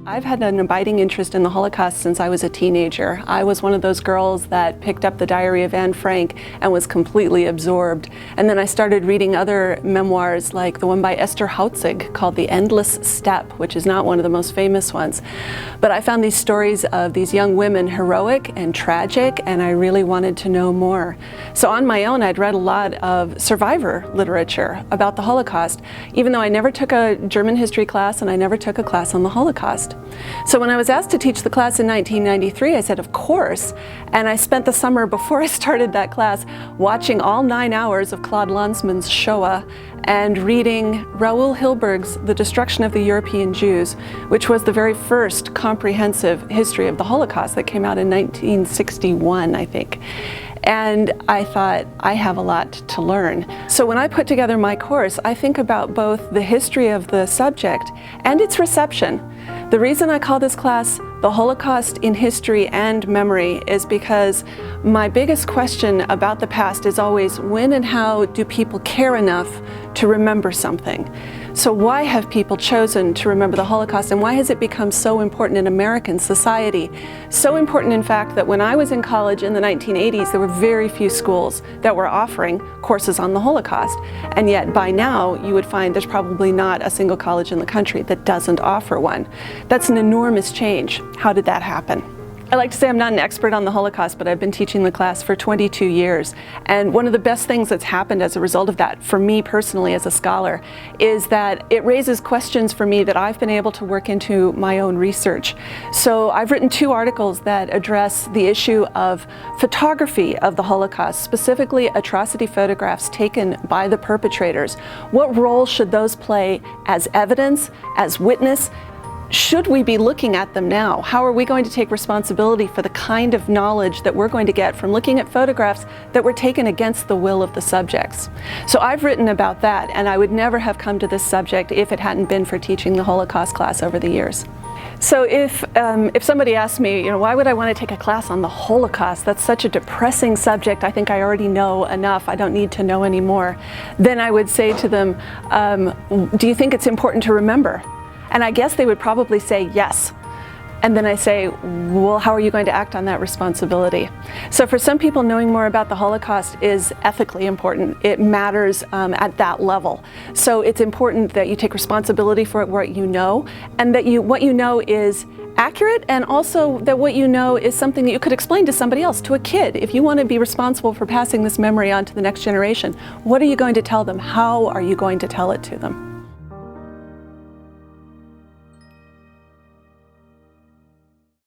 I've had an abiding interest in the Holocaust since I was a teenager. I was one of those girls that picked up the Diary of Anne Frank and was completely absorbed. And then I started reading other memoirs like the one by Esther Hautzig called The Endless Steppe, which is not one of the most famous ones. But I found these stories of these young women heroic and tragic, and I really wanted to know more. So on my own, I'd read a lot of survivor literature about the Holocaust, even though I never took a German history class and I never took a class on the Holocaust. So when I was asked to teach the class in 1993, I said, of course. And I spent the summer before I started that class watching all 9 hours of Claude Lanzmann's Shoah and reading Raoul Hilberg's The Destruction of the European Jews, which was the very first comprehensive history of the Holocaust that came out in 1961, I think. And I thought, I have a lot to learn. So when I put together my course, I think about both the history of the subject and its reception. The reason I call this class The Holocaust in History and Memory is because my biggest question about the past is always, when and how do people care enough to remember something? So why have people chosen to remember the Holocaust, and why has it become so important in American society? So important, in fact, that when I was in college in the 1980s, there were very few schools that were offering courses on the Holocaust. And yet by now, you would find there's probably not a single college in the country that doesn't offer one. That's an enormous change. How did that happen? I like to say I'm not an expert on the Holocaust, but I've been teaching the class for 22 years. And one of the best things that's happened as a result of that, for me personally as a scholar, is that it raises questions for me that I've been able to work into my own research. So I've written 2 articles that address the issue of photography of the Holocaust, specifically atrocity photographs taken by the perpetrators. What role should those play as evidence, as witness? Should we be looking at them now? How are we going to take responsibility for the kind of knowledge that we're going to get from looking at photographs that were taken against the will of the subjects? So I've written about that, and I would never have come to this subject if it hadn't been for teaching the Holocaust class over the years. So if somebody asked me, why would I want to take a class on the Holocaust? That's such a depressing subject. I think I already know enough. I don't need to know any more. Then I would say to them, do you think it's important to remember? And I guess they would probably say yes. And then I say, well, how are you going to act on that responsibility? So for some people, knowing more about the Holocaust is ethically important. It matters at that level. So it's important that you take responsibility for what you know, and that what you know is accurate, and also that what you know is something that you could explain to somebody else, to a kid. If you want to be responsible for passing this memory on to the next generation, what are you going to tell them? How are you going to tell it to them?